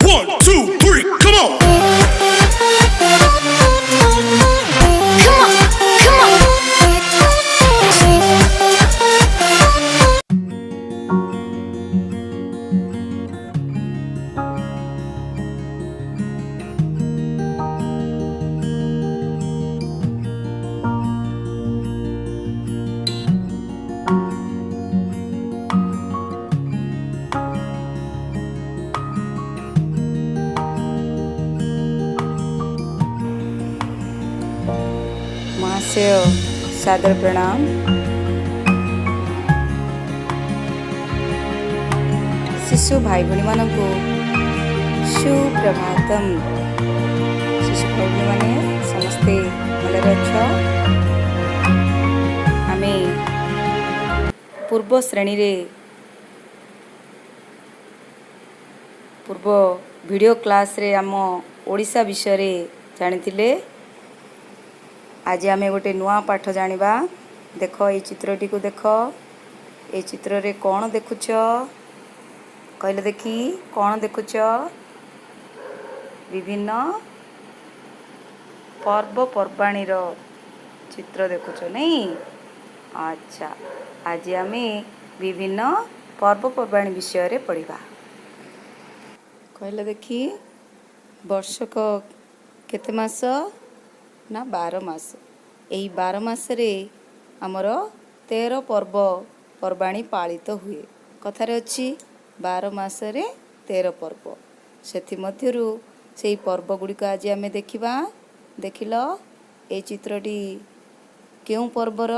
1, 2, 3, come on! Come on, come on. महाशय सादर प्रणाम। शिशु भाई भणी मान को सुप्रभातम। शिशु भाई भणी माने समस्ते भलरे अछ। आमे पूर्व श्रेणी रे पूर्व वीडियो क्लास रे आम ओडिशा विषय रे जानिथिले। आज आम गोटे नुआ पाठ जानिबा। देख ये चित्रटी को देख। ये चित्र रे कौन देखुच कहले देखी कौन देखुच? विभिन्न पर्वपर्वाणी रो चित्र देखुच नहीं? अच्छा, आज आम विभिन्न पर्वपर्वाणी विषय रे पढ़िबा। कहले देखी वर्षक केते मास ना 12 मास। यही 12 मास रे आमर 13 पर्व पर्वाणी पालित हुए। कथारे अच्छी 12 मास रे 13 पर्व। सेथि मध्यरु सेही पर्व गुड़िक आज आम देखिबा। देखिल ए चित्रटी केउ पर्वर?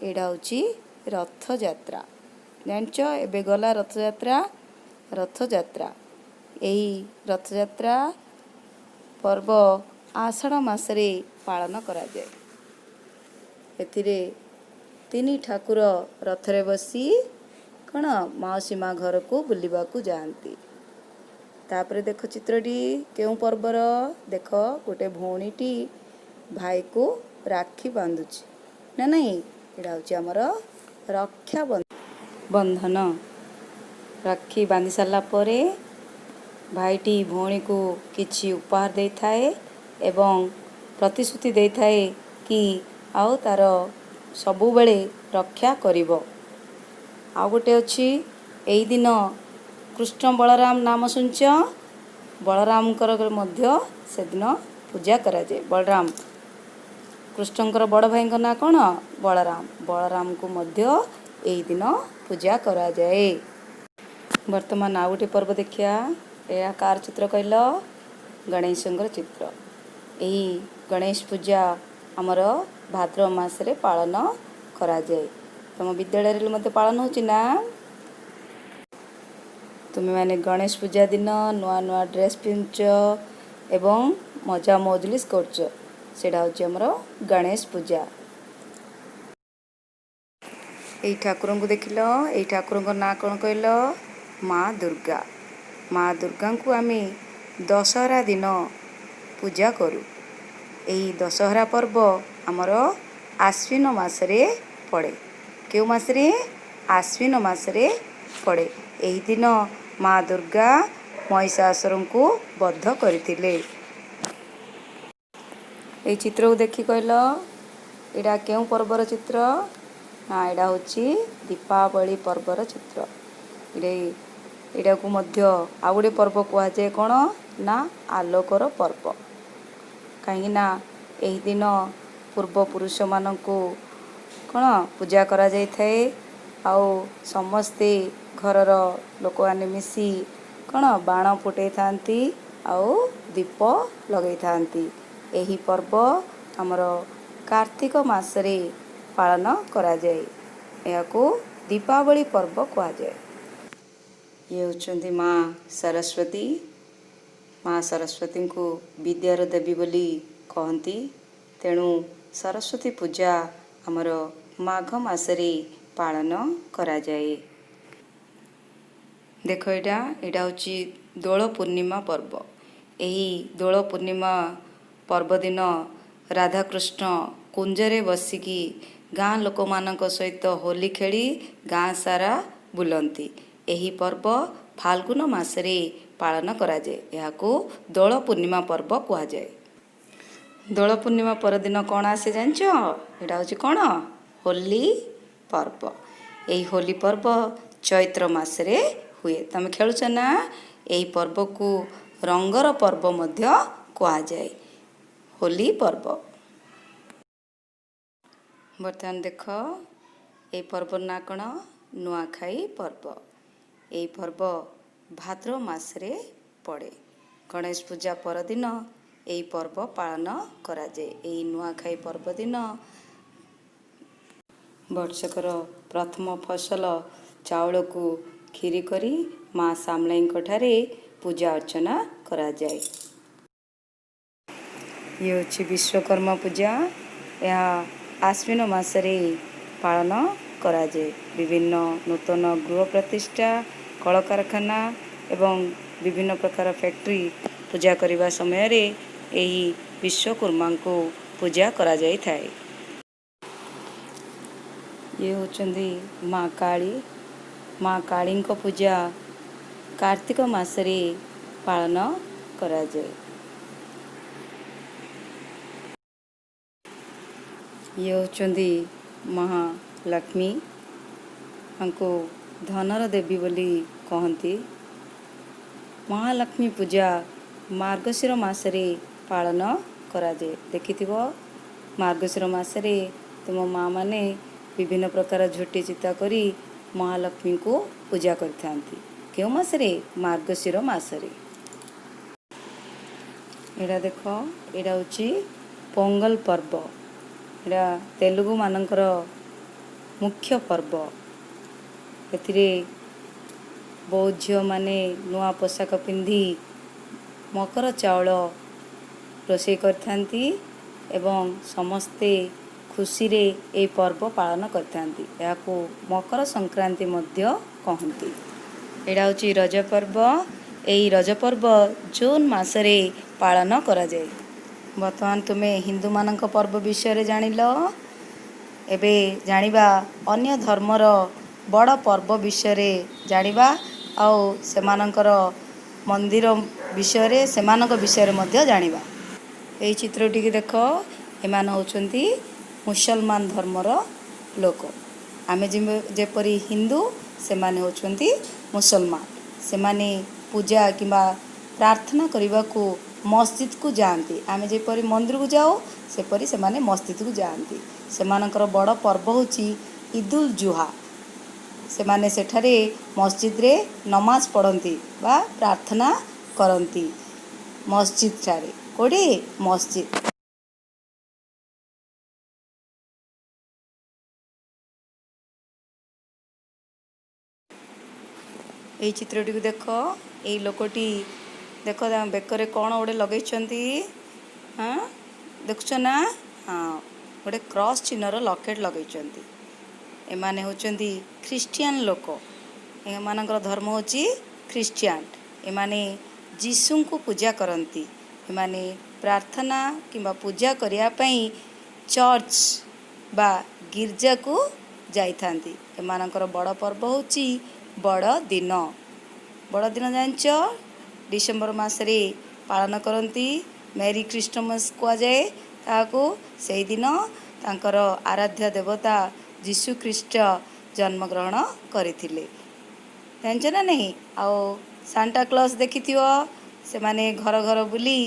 एडा होची रथ यात्रा। जानच एबे गला रथ यात्रा। रथ यात्रा यही रथ यात्रा पर्व आषाढ़ मासरे पालन करा जाए। एथिरे 3 ठाकुर रथरे बसी कण माउसी माँ घर को बुलिबा को जाती। तापरे देख चित्रटी केउ पर्वर? देख गोटे भौणीटी भाई को राखी बांधुची ना नहीं? एडा होची हमर रक्षा बंधन। राखी बांधी सारा परे भाईटी भौणी को किछि उपहार दे थाए एवं प्रतिश्रुति दे थाए कि आउ तार सबु बेले रक्षा करिवो। आउ गोटे अछि एई दिन कृष्ण बलराम नाम सुनच। बलराम कर मध्य से दिन पूजा करा जाए। बलराम कृष्णकर बड़ भाई ना कौन? बलराम। बलराम को मध्य एई दिन पूजा करा जाए। वर्तमान आउ गोटे पर्व देखिया। यह कार चित्र कहल? गणेशंकर चित्र। यही गणेश पूजा आमर भाद्रव मासरे पालन करा जाए। तुम विद्यालय रे मते पालन होची ना? तुम्हें माने गणेश पूजा दिन नुआ नुआ ड्रेस पिंच एवं मजा मौजलिस करछ। सेडा होची हमर गणेश पूजा। एई ठाकुर को देखिल? एई ठाकुर को ना कौन कहल? माँ दुर्गा। माँ दुर्गा को आमे दशहरा दिन पूजा करू। यही दशहरा पर्व आमर आश्विन मासरे पड़े। केउ मासरे? आश्विन मासरे पड़े। यही दिन माँ दुर्गा महिषासुर को बद्ध करथिले। यही चित्र को देखि कहल? एडा केउ पर्वर चित्र? ना एडा होची दीपावली पर्वर चित्र। एडा को मध्य आ गोटे पर्व कह जाए कौन? ना आलोकर पर्व। कहीं ना एही दिन पूर्व पुरुष मानक कौन पूजा करा जाय थाए। आउ समस्ते घरर लोक माने मिसी कौन बाण फुटे थांती आउ दीप लगे थांती। एही पर्व हमर कार्तिक मासरे पालन करा जाए। या को दीपावली पर्व कहा जाए। ये होचंदी माँ सरस्वती। माँ सरस्वती को विद्यार देवी बोली कहती। तेणु सरस्वती पूजा आमर माघ मासरे पालन करा जाए। देख एटा होची दोल पूर्णिमा पर्व। यही दोल पूर्णिमा पर्व दिन राधाकृष्ण कुंजरे बसिकी गाँ लोक मानक सहित होली खेली गाँ सारा बुलंती। यही पर्व फाल्गुन मासरे ପାଳନ କରାଯାଏ। ଏହାକୁ ଦୋଳ ପୂର୍ଣ୍ଣିମା ପର୍ବ କୁହାଯାଏ। ଦୋଳ ପୂର୍ଣ୍ଣିମା ପରଦିନ କ'ଣ ଆସେ ଜାଣିଛ? ଏଇଟା ହେଉଛି କ'ଣ? ହୋଲି ପର୍ବ। ଏହି ହୋଲି ପର୍ବ ଚୈତ୍ର ମାସରେ ହୁଏ। ତମେ ଖେଳୁଛ ନା? ଏହି ପର୍ବକୁ ରଙ୍ଗର ପର୍ବ ମଧ୍ୟ କୁହାଯାଏ। ହୋଲି ପର୍ବ। ବର୍ତ୍ତମାନ ଦେଖ, ଏହି ପର୍ବର ନାଁ କ'ଣ? ନୂଆଖାଇ ପର୍ବ। ଏହି ପର୍ବ ଭାଦ୍ରବ ମାସରେ ପଡ଼େ। ଗଣେଶ ପୂଜା ପରଦିନ ଏହି ପର୍ବ ପାଳନ କରାଯାଏ। ଏହି ନୂଆଖାଇ ପର୍ବ ଦିନ ବର୍ଷକର ପ୍ରଥମ ଫସଲ ଚାଉଳକୁ କ୍ଷୀରି କରି ମା ସାମଲାଇଙ୍କ ଠାରେ ପୂଜା ଅର୍ଚ୍ଚନା କରାଯାଏ। ଇଏ ହେଉଛି ବିଶ୍ୱକର୍ମା ପୂଜା। ଏହା ଆଶ୍ୱିନ ମାସରେ ପାଳନ କରାଯାଏ। ବିଭିନ୍ନ ନୂତନ ଗୃହ ପ୍ରତିଷ୍ଠା, କଳକାରଖାନା ଏବଂ ବିଭିନ୍ନ ପ୍ରକାର ଫ୍ୟାକ୍ଟ୍ରି ପୂଜା କରିବା ସମୟରେ ଏହି ବିଶ୍ୱକର୍ମାଙ୍କୁ ପୂଜା କରାଯାଇଥାଏ। ଇଏ ହେଉଛନ୍ତି ମା କାଳୀ। ମା କାଳୀଙ୍କ ପୂଜା କାର୍ତ୍ତିକ ମାସରେ ପାଳନ କରାଯାଏ। ଇଏ ହେଉଛନ୍ତି ମହାଲକ୍ଷ୍ମୀ। ତାଙ୍କୁ ଧନର ଦେବୀ ବୋଲି କହନ୍ତି। ମହାଲକ୍ଷ୍ମୀ ପୂଜା ମାର୍ଗଶିର ମାସରେ ପାଳନ କରାଯାଏ। ଦେଖିଥିବ, ମାର୍ଗଶିର ମାସରେ ତୁମ ମାଆ ମାନେ ବିଭିନ୍ନ ପ୍ରକାର ଝୋଟି ଚିତା କରି ମହାଲକ୍ଷ୍ମୀଙ୍କୁ ପୂଜା କରିଥାନ୍ତି। କେଉଁ ମାସରେ? ମାର୍ଗଶିର ମାସରେ। ଏଇଟା ଦେଖ, ଏଇଟା ହେଉଛି ପୋଙ୍ଗଲ ପର୍ବ। ଏଇଟା ତେଲୁଗୁମାନଙ୍କର ମୁଖ୍ୟ ପର୍ବ। ଏଥିରେ ବହୁତ ଝିଅମାନେ ନୂଆ ପୋଷାକ ପିନ୍ଧି ମକର ଚାଉଳ ରୋଷେଇ କରିଥାନ୍ତି ଏବଂ ସମସ୍ତେ ଖୁସିରେ ଏହି ପର୍ବ ପାଳନ କରିଥାନ୍ତି। ଏହାକୁ ମକର ସଂକ୍ରାନ୍ତି ମଧ୍ୟ କହନ୍ତି। ଏଇଟା ହେଉଛି ରଜ ପର୍ବ। ଏହି ରଜ ପର୍ବ ଜୁନ୍ ମାସରେ ପାଳନ କରାଯାଏ। ବର୍ତ୍ତମାନ ତୁମେ ହିନ୍ଦୁମାନଙ୍କ ପର୍ବ ବିଷୟରେ ଜାଣିଲ। ଏବେ ଜାଣିବା ଅନ୍ୟ ଧର୍ମର ବଡ଼ ପର୍ବ ବିଷୟରେ ଜାଣିବା ଆଉ ସେମାନଙ୍କର ମନ୍ଦିର ବିଷୟରେ, ସେମାନଙ୍କ ବିଷୟରେ ମଧ୍ୟ ଜାଣିବା। ଏହି ଚିତ୍ରଟିକୁ ଦେଖ, ଏମାନେ ହେଉଛନ୍ତି ମୁସଲମାନ ଧର୍ମର ଲୋକ। ଆମେ ଯେପରି ହିନ୍ଦୁ, ସେମାନେ ହେଉଛନ୍ତି ମୁସଲମାନ। ସେମାନେ ପୂଜା କିମ୍ବା ପ୍ରାର୍ଥନା କରିବାକୁ ମସଜିଦକୁ ଯାଆନ୍ତି। ଆମେ ଯେପରି ମନ୍ଦିରକୁ ଯାଉ, ସେପରି ସେମାନେ ମସଜିଦକୁ ଯାଆନ୍ତି। ସେମାନଙ୍କର ବଡ଼ ପର୍ବ ହେଉଛି ଇଦୁଲ ଜୁହା। ସେମାନେ ସେଠାରେ ମସଜିଦରେ ନମାଜ ପଢ଼ନ୍ତି ବା ପ୍ରାର୍ଥନା କରନ୍ତି ମସଜିଦ ଠାରେ। କେଉଁଠି? ମସଜିଦ। ଏହି ଚିତ୍ରଟିକୁ ଦେଖ, ଏଇ ଲୋକଟି ଦେଖ, ତାଙ୍କ ବେକରେ କ'ଣ ଗୋଟେ ଲଗେଇଛନ୍ତି? ହଁ, ଦେଖୁଛ ନା? ହଁ, ଗୋଟେ କ୍ରସ୍ ଚିହ୍ନର ଲକେଟ୍ ଲଗେଇଛନ୍ତି। ଏମାନେ ହେଉଛନ୍ତି ଖ୍ରୀଷ୍ଟିଆନ ଲୋକ। ଏମାନଙ୍କର ଧର୍ମ ହେଉଛି ଖ୍ରୀଷ୍ଟିଆନ। ଏମାନେ ଯୀଶୁଙ୍କୁ ପୂଜା କରନ୍ତି। ଏମାନେ ପ୍ରାର୍ଥନା କିମ୍ବା ପୂଜା କରିବା ପାଇଁ ଚର୍ଚ୍ଚ ବା ଗିର୍ଜାକୁ ଯାଇଥାନ୍ତି। ଏମାନଙ୍କର ବଡ଼ ପର୍ବ ହେଉଛି ବଡ଼ଦିନ। ବଡ଼ଦିନ ଜାଣିଛ? ଡିସେମ୍ବର ମାସରେ ପାଳନ କରନ୍ତି। ମେରି ଖ୍ରୀଷ୍ଟମାସ କୁହାଯାଏ ତାହାକୁ। ସେହିଦିନ ତାଙ୍କର ଆରାଧ୍ୟ ଦେବତା ଯୀଶୁ ଖ୍ରୀଷ୍ଟ ଜନ୍ମଗ୍ରହଣ କରିଥିଲେ। ଜାଣିଛ ନା ନାହିଁ? ଆଉ ସାଣ୍ଟା କ୍ଲଜ ଦେଖିଥିବ, ସେମାନେ ଘର ଘର ବୁଲି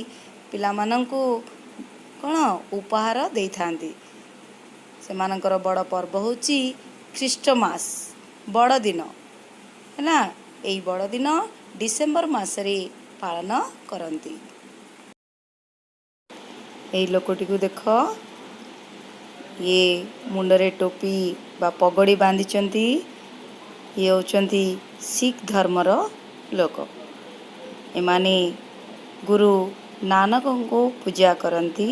ପିଲାମାନଙ୍କୁ କ'ଣ ଉପହାର ଦେଇଥାନ୍ତି। ସେମାନଙ୍କର ବଡ଼ ପର୍ବ ହେଉଛି ଖ୍ରୀଷ୍ଟମାସ, ବଡ଼ଦିନ ହେଲା। ଏହି ବଡ଼ଦିନ ଡିସେମ୍ବର ମାସରେ ପାଳନ କରନ୍ତି। ଏହି ଲୋକଟିକୁ ଦେଖ, ଇଏ ମୁଣ୍ଡରେ ଟୋପି ବା ପଗଡ଼ି ବାନ୍ଧିଛନ୍ତି। ଇଏ ହେଉଛନ୍ତି ଶିଖ ଧର୍ମର ଲୋକ। ଏମାନେ ଗୁରୁ ନାନକଙ୍କୁ ପୂଜା କରନ୍ତି।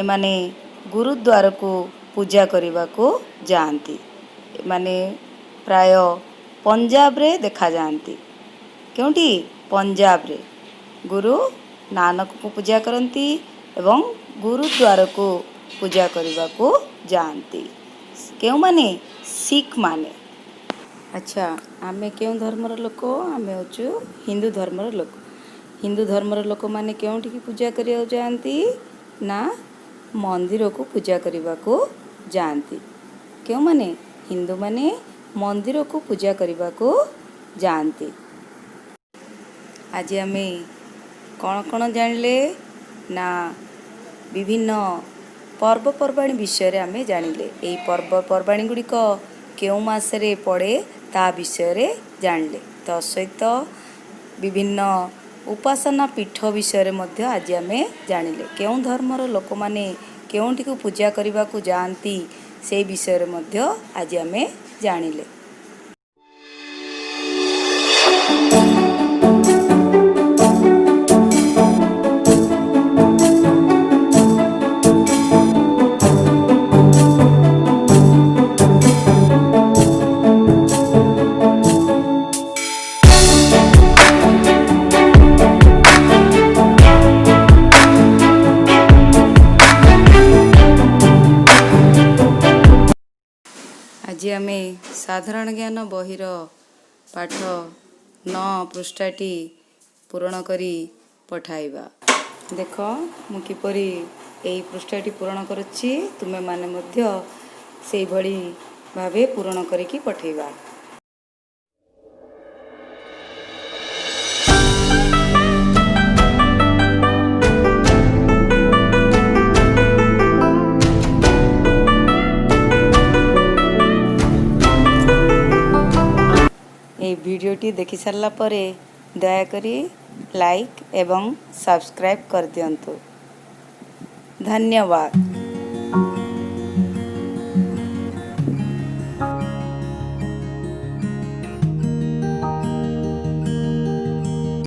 ଏମାନେ ଗୁରୁଦ୍ୱାରକୁ ପୂଜା କରିବାକୁ ଯାଆନ୍ତି। ଏମାନେ ପ୍ରାୟ ପଞ୍ଜାବରେ ଦେଖାଯାଆନ୍ତି। କେଉଁଠି? ପଞ୍ଜାବରେ ଗୁରୁ ନାନକଙ୍କୁ ପୂଜା କରନ୍ତି ଏବଂ ଗୁରୁଦ୍ୱାରକୁ ପୂଜା କରିବାକୁ ଯାଆନ୍ତି। କେଉଁମାନେ? ଶିଖମାନେ। ଆଚ୍ଛା, ଆମେ କେଉଁ ଧର୍ମର ଲୋକ? ଆମେ ହେଉଛୁ ହିନ୍ଦୁ ଧର୍ମର ଲୋକ। ହିନ୍ଦୁ ଧର୍ମର ଲୋକମାନେ କେଉଁଠିକି ପୂଜା କରିବାକୁ ଯାଆନ୍ତି? ନା ମନ୍ଦିରକୁ ପୂଜା କରିବାକୁ ଯାଆନ୍ତି। କେଉଁମାନେ? ହିନ୍ଦୁମାନେ ମନ୍ଦିରକୁ ପୂଜା କରିବାକୁ ଯାଆନ୍ତି। ଆଜି ଆମେ କ'ଣ କ'ଣ ଜାଣିଲେ? ନା ବିଭିନ୍ନ ପର୍ବପର୍ବାଣି ବିଷୟରେ ଆମେ ଜାଣିଲେ। ଏହି ପର୍ବପର୍ବାଣି ଗୁଡ଼ିକ କେଉଁ ମାସରେ ପଡ଼େ ତା ବିଷୟରେ ଜାଣିଲେ। ତା ସହିତ ବିଭିନ୍ନ ଉପାସନା ପୀଠ ବିଷୟରେ ମଧ୍ୟ ଆଜି ଆମେ ଜାଣିଲେ। କେଉଁ ଧର୍ମର ଲୋକମାନେ କେଉଁଠିକୁ ପୂଜା କରିବାକୁ ଯାଆନ୍ତି ସେଇ ବିଷୟରେ ମଧ୍ୟ ଆଜି ଆମେ ଜାଣିଲେ। ଆଜି ଆମେ ସାଧାରଣ ଜ୍ଞାନ ବହିର ପାଠ 9 ପୃଷ୍ଠାଟି ପୂରଣ କରି ପଠାଇବା। ଦେଖ ମୁଁ କିପରି ଏହି ପୃଷ୍ଠାଟି ପୂରଣ କରୁଛି, ତୁମେମାନେ ମଧ୍ୟ ସେଇଭଳି ଭାବେ ପୂରଣ କରିକି ପଠାଇବା। এই ভিডিওটি দেখি সাରିଲା ପରେ ଦୟାକରି ଲାଇକ୍ ଏବଂ ସବସ୍କ୍ରାଇବ୍ କରିଦିଅନ୍ତୁ। ଧନ୍ୟବାଦ।